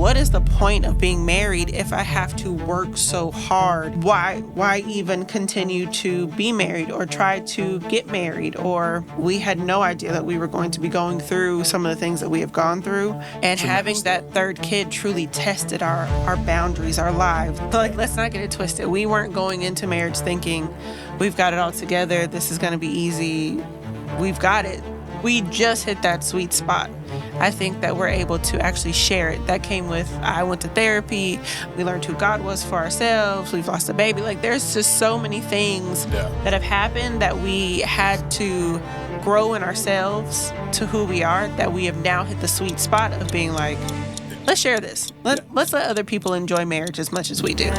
what is the point of being married if I have to work so hard? Why even continue to be married or try to get married? Or we had no idea that we were going to be going through some of the things that we have gone through. And having that third kid truly tested our boundaries, our lives. So let's not get it twisted. We weren't going into marriage thinking we've got it all together. This is going to be easy. We've got it. We just hit that sweet spot. I think that we're able to actually share it. That came with, I went to therapy. We learned who God was for ourselves. We've lost a baby. There's just so many things that have happened that we had to grow in ourselves to who we are, that we have now hit the sweet spot of being like, let's share this. Let's let other people enjoy marriage as much as we do.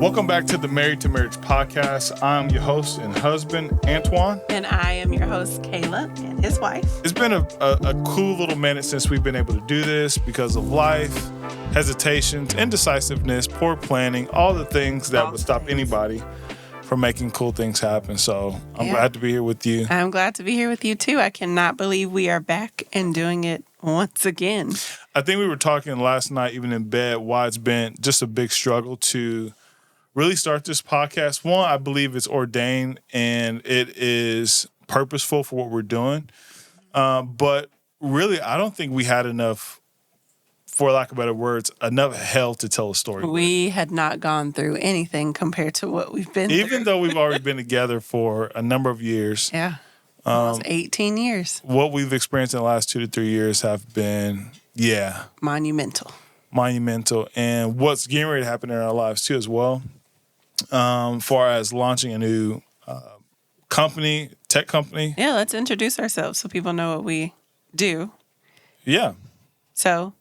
Welcome back to the Married to Marriage podcast. I'm your host and husband, Antoine. And I am your host, Kayla, and his wife. It's been a cool little minute since we've been able to do this because of life, hesitations, indecisiveness, poor planning, all the things that would stop anybody from making cool things happen. So I'm glad to be here with you. I'm glad to be here with you, too. I cannot believe we are back and doing it once again. I think we were talking last night, even in bed, why it's been just a big struggle to really start this podcast. One, I believe it's ordained and it is purposeful for what we're doing. But really, I don't think we had enough, for lack of better words, enough hell to tell a story. We had not gone through anything compared to what we've been through. Even though we've already been together for a number of years. Yeah. Almost 18 years. What we've experienced in the last 2 to 3 years have been, monumental. And what's getting ready to happen in our lives, too, as well. Far as launching a new tech company. Yeah, let's introduce ourselves so people know what we do. Yeah. So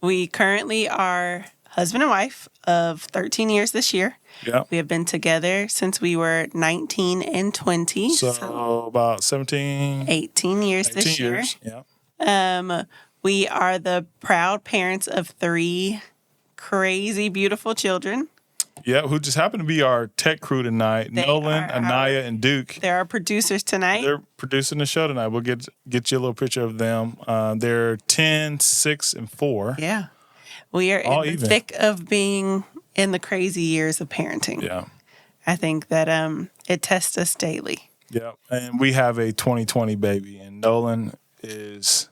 we currently are husband and wife of 13 years this year. Yeah. We have been together since we were 19 and 20. So about 18 years this year. Yeah. We are the proud parents of 3 crazy, beautiful children. Yeah, who just happened to be our tech crew tonight. Nolan, Anaya, and Duke. They're our producers tonight. They're producing the show tonight. We'll get you a little picture of them. They're 10, 6, and 4. Yeah. We are in the thick of being in the crazy years of parenting. Yeah. I think that it tests us daily. Yeah. And we have a 2020 baby, and Nolan is...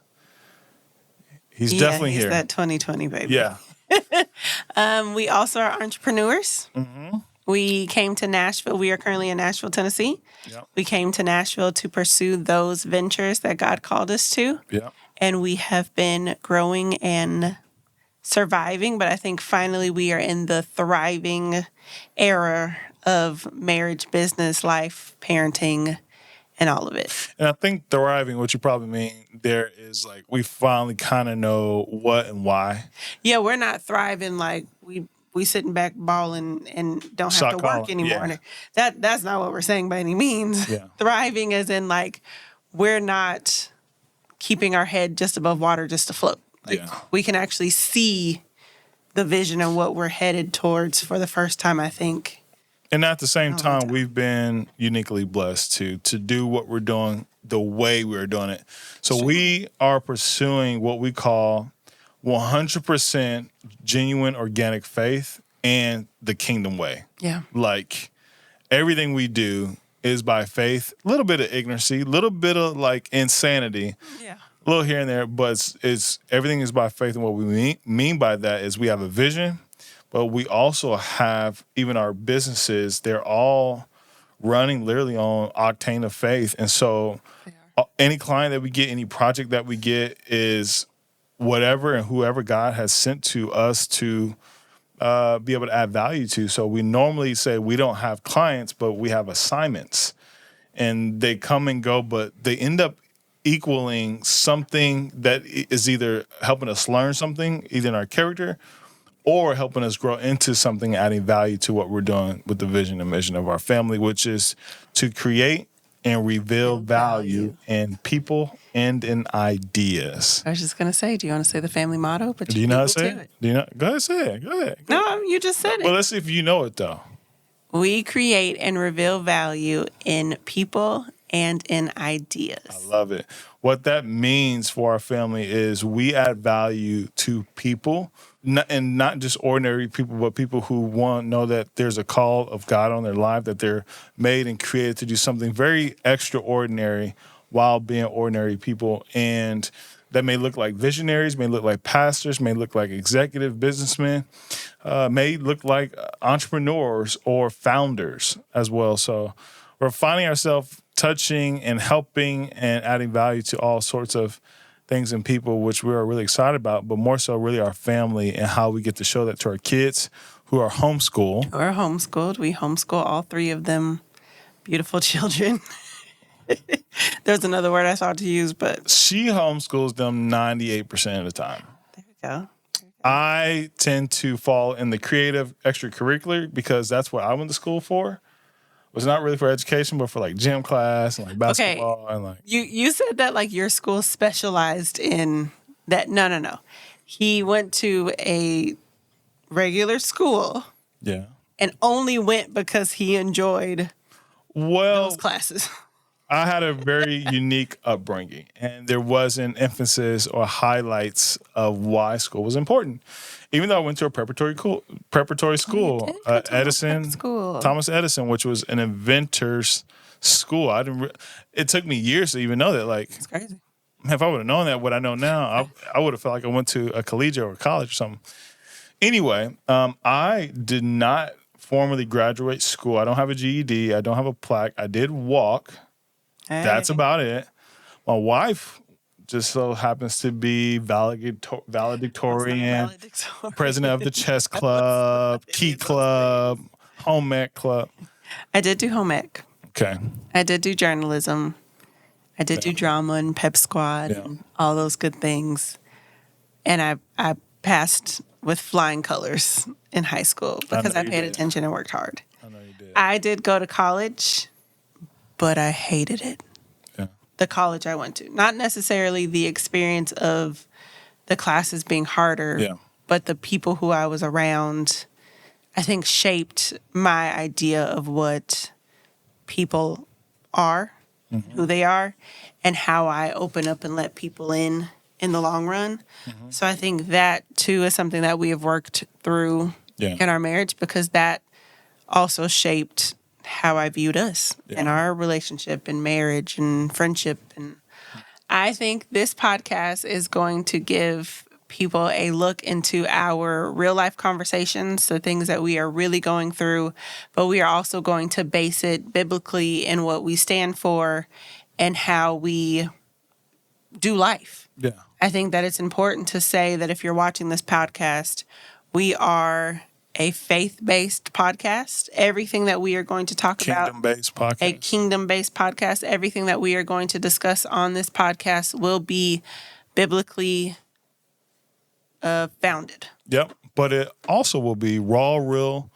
He's definitely here. He's that 2020 baby. Yeah. We also are entrepreneurs. Mm-hmm. We came to Nashville. We are currently in Nashville, Tennessee. Yep. We came to Nashville to pursue those ventures that God called us to. Yeah. And we have been growing and surviving, but I think finally we are in the thriving era of marriage, business, life, parenting, and all of it. And I think thriving, what you probably mean there is we finally kind of know what and why. Yeah, we're not thriving we sitting back balling and don't have to work anymore. Yeah. That's not what we're saying by any means. Yeah. Thriving as in we're not keeping our head just above water just to float. We can actually see the vision and what we're headed towards for the first time, I think. And at the same time, we've been uniquely blessed to do what we're doing the way we're doing it. So we are pursuing what we call 100% genuine organic faith and the kingdom way. Yeah. Everything we do is by faith, a little bit of ignorancy, a little bit of insanity. Yeah. A little here and there, but it's everything is by faith. And what we mean by that is we have a vision, but we also have even our businesses, they're all running literally on octane of faith. And so any client that we get, any project that we get is whatever and whoever God has sent to us to be able to add value to. So we normally say we don't have clients, but we have assignments. And they come and go, but they end up equaling something that is either helping us learn something, either in our character, or helping us grow into something, adding value to what we're doing with the vision and mission of our family, which is to create and reveal value in people and in ideas. I was just going to say, do you want to say the family motto? But Do you know how to say it? Do you know? Go ahead, say it. Go ahead. No, you just said Well, it. let's see if you know it, though. We create and reveal value in people and in ideas. I love it. What that means for our family is we add value to people, and not just ordinary people, but people who want to know that there's a call of God on their life, that they're made and created to do something very extraordinary while being ordinary people. And that may look like visionaries, may look like pastors, may look like executive businessmen, may look like entrepreneurs or founders as well. So we're finding ourselves touching and helping and adding value to all sorts of things and people, which we are really excited about, but more so really our family and how we get to show that to our kids who are homeschooled. We're homeschooled. We homeschool all three of them beautiful children. There's another word I thought to use, but She homeschools them 98% of the time. there we go. I tend to fall in the creative extracurricular because that's what I went to school for. It was not really for education, but for like gym class and like basketball and like. You said that like your school specialized in that. No. He went to a regular school Yeah. and only went because he enjoyed Well, those classes. I had a very unique upbringing, and there was an emphasis or highlights of why school was important. Even though I went to a preparatory school, Edison, school. Thomas Edison, which was an inventor's school. It took me years to even know that. Like, It's crazy. if I would have known that, what I know now, I would have felt like I went to a collegiate or a college or something. Anyway, I did not formally graduate school. I don't have a GED. I don't have a plaque. I did walk. Hey. That's about it. My wife just so happens to be valedictorian, president of the chess club, key club, home ec club. I did do home ec. Okay. I did do journalism. I did do drama and pep squad and all those good things. And I passed with flying colors in high school because I paid attention and worked hard. I know you did. I did go to college, but I hated it. Yeah. The college I went to. Not necessarily the experience of the classes being harder, but the people who I was around, I think, shaped my idea of what people are, who they are, and how I open up and let people in the long run. So I think that, too, is something that we have worked through in our marriage because that also shaped how I viewed us and our relationship and marriage and friendship. And I think this podcast is going to give people a look into our real life conversations, the things that we are really going through, but we are also going to base it biblically in what we stand for and how we do life. Yeah. I think that it's important to say that if you're watching this podcast, we are a faith-based podcast. Everything that we are going to talk about, Kingdom-based podcast. a kingdom-based podcast. Everything that we are going to discuss on this podcast will be biblically founded. Yep. But it also will be raw, real,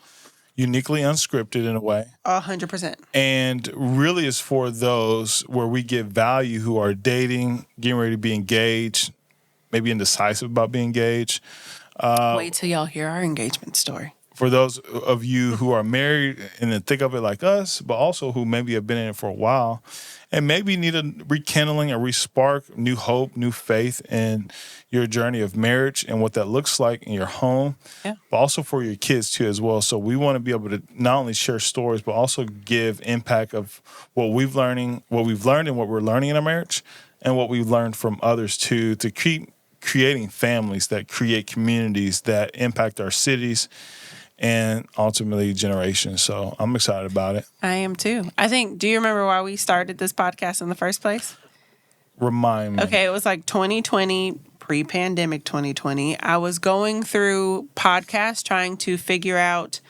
uniquely unscripted in a way. 100%. And really is for those where we give value who are dating, getting ready to be engaged, maybe indecisive about being engaged. Wait till y'all hear our engagement story. For those of you who are married and then think of it like us, but also who maybe have been in it for a while and maybe need a rekindling, a respark, new hope, new faith in your journey of marriage and what that looks like in your home, but also for your kids too as well. So we want to be able to not only share stories, but also give impact of what we've learned and what we're learning in our marriage and what we've learned from others too, to keep creating families that create communities that impact our cities and ultimately generations. So I'm excited about it. I am too. I think, do you remember why we started this podcast in the first place? Remind me. Okay, it was like 2020, pre-pandemic 2020. I was going through podcasts trying to figure out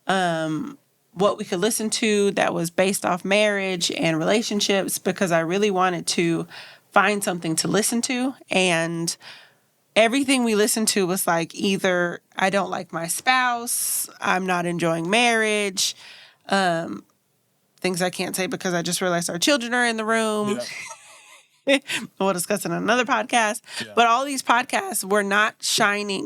what we could listen to that was based off marriage and relationships because I really wanted to find something to listen to. And everything we listened to was like either I don't like my spouse, I'm not enjoying marriage, things I can't say because I just realized our children are in the room. Yeah. We'll discuss it on another podcast. Yeah. But all these podcasts were not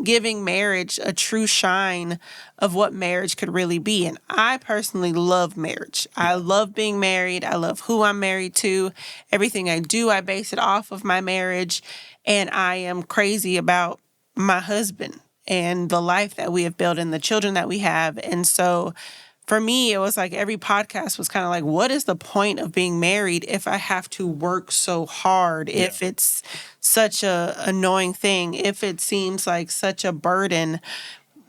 giving marriage a true shine of what marriage could really be. And I personally love marriage. I love being married. I love who I'm married to. Everything I do, I base it off of my marriage. And I am crazy about my husband and the life that we have built and the children that we have. And so for me, it was like every podcast was kind of like, what is the point of being married if I have to work so hard, if it's such a annoying thing, if it seems like such a burden?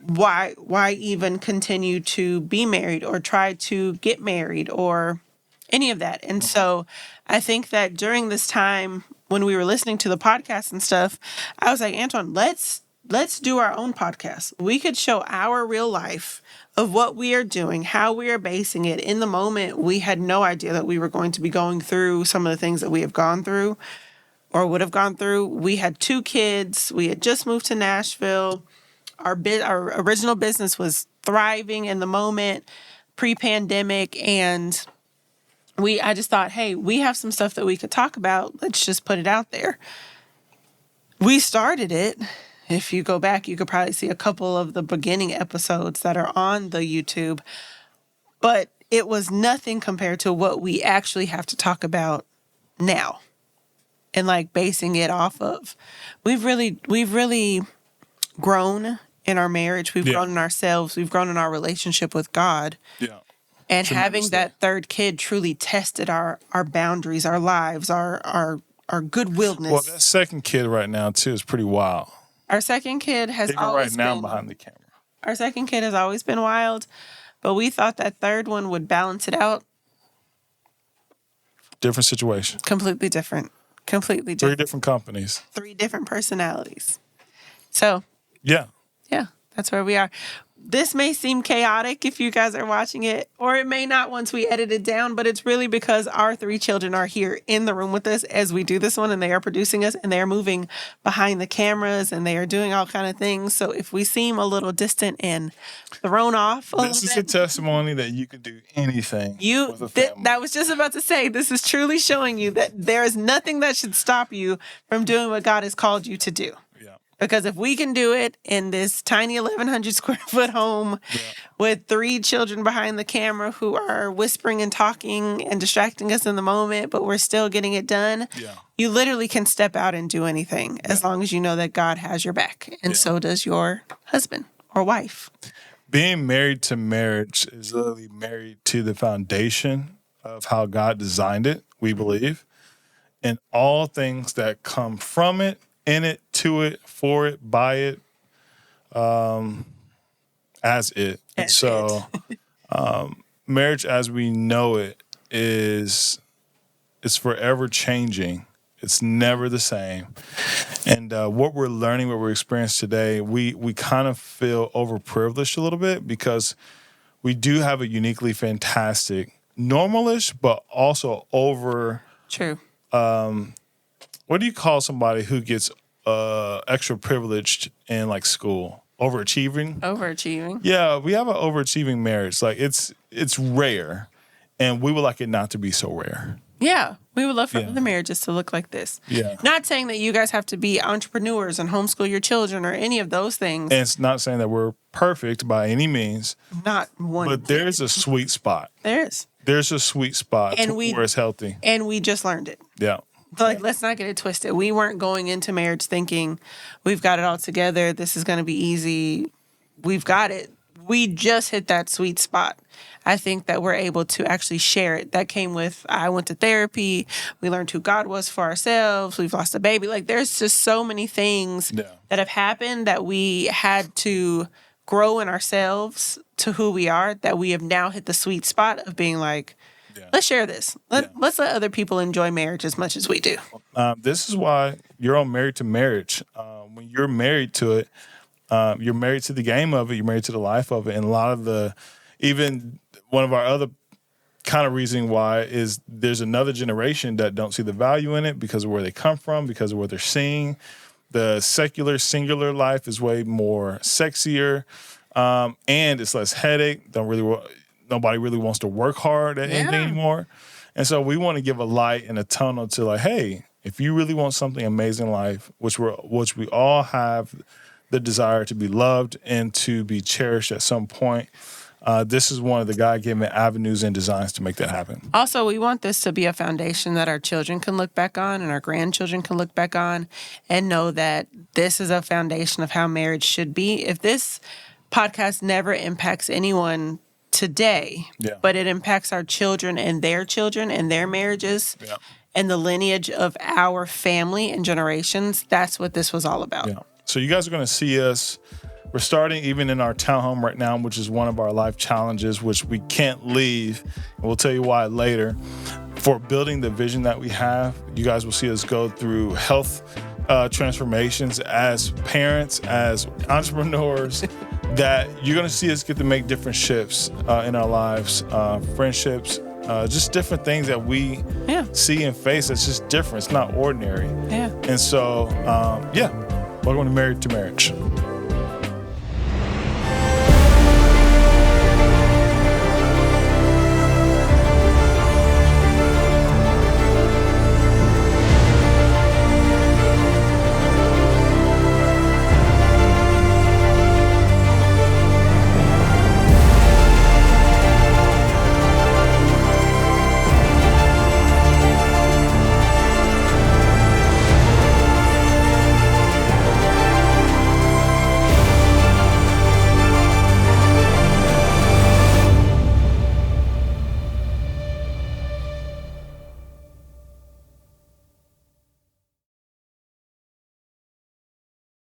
Why even continue to be married or try to get married or any of that? And so I think that during this time when we were listening to the podcast and stuff, I was like, Antoine, let's do our own podcast. We could show our real life of what we are doing, how we are basing it. In the moment, we had no idea that we were going to be going through some of the things that we have gone through or would have gone through. We had 2 kids. We had just moved to Nashville. Our original business was thriving in the moment, pre-pandemic, and I just thought, hey, we have some stuff that we could talk about. Let's just put it out there. We started it. If you go back, you could probably see a couple of the beginning episodes that are on the YouTube. But it was nothing compared to what we actually have to talk about now. And like basing it off of. We've really grown in our marriage. We've grown in ourselves. We've grown in our relationship with God. Yeah. And having that third kid truly tested our boundaries, our lives, our goodwilledness. Well, that second kid right now, too, is pretty wild. Our second kid has Even always right now been, behind the camera. Our second kid has always been wild, but we thought that third one would balance it out. Different situation. Completely different. 3 different companies. 3 different personalities. So, yeah, that's where we are. This may seem chaotic if you guys are watching it, or it may not once we edit it down, but it's really because our 3 children are here in the room with us as we do this one, and they are producing us, and they are moving behind the cameras, and they are doing all kind of things. So if we seem a little distant and thrown off a this is little bit, a testimony that you can do anything with a family. That was just about to say, this is truly showing you that there is nothing that should stop you from doing what God has called you to do. Because if we can do it in this tiny 1,100 square foot home with 3 children behind the camera who are whispering and talking and distracting us in the moment, but we're still getting it done, you literally can step out and do anything as long as you know that God has your back. And so does your husband or wife. Being married to marriage is literally married to the foundation of how God designed it, we believe, and all things that come from it, in it, to it, for it, by it, as it. And so marriage as we know it is forever changing. It's never the same. And what we're learning, what we're experiencing today, we kind of feel overprivileged a little bit because we do have a uniquely fantastic, normalish, but also over... True. What do you call somebody who gets extra privileged in like school? Overachieving? Overachieving. Yeah, we have an overachieving marriage. Like it's rare, and we would like it not to be so rare. Yeah, we would love for other marriages to look like this. Yeah. Not saying that you guys have to be entrepreneurs and homeschool your children or any of those things. And it's not saying that we're perfect by any means. Not one. But there's a sweet spot. There is. There's a sweet spot where it's healthy. And we just learned it. Yeah. Like, let's not get it twisted. We weren't going into marriage thinking we've got it all together. This is going to be easy. We've got it. We just hit that sweet spot. I think that we're able to actually share it. That came with, I went to therapy. We learned who God was for ourselves. We've lost a baby. Like, there's just so many things that have happened that we had to grow in ourselves to who we are, that we have now hit the sweet spot of being like, let's share this. Let's let other people enjoy marriage as much as we do. This is why you're on Married to Marriage. When you're married to it, you're married to the game of it. You're married to the life of it. And a lot of even one of our other kind of reasoning why is there's another generation that don't see the value in it because of where they come from, because of what they're seeing. The secular, singular life is way more sexier, and it's less headache. nobody really wants to work hard at anything anymore. And so we want to give a light and a tunnel to like, hey, if you really want something amazing in life, which we all have the desire to be loved and to be cherished at some point, this is one of the God-given avenues and designs to make that happen. Also, we want this to be a foundation that our children can look back on and our grandchildren can look back on and know that this is a foundation of how marriage should be. If this podcast never impacts anyone today, but it impacts our children and their marriages and the lineage of our family and generations, that's what this was all about. Yeah. So you guys are going to see us. We're starting even in our townhome right now, which is one of our life challenges, which we can't leave. And we'll tell you why later. For building the vision that we have, you guys will see us go through health transformations as parents, as entrepreneurs, that you're going to see us get to make different shifts in our lives, friendships, just different things that we see and face. It's just different. It's not ordinary. Yeah. And so, welcome to Married to Marriage.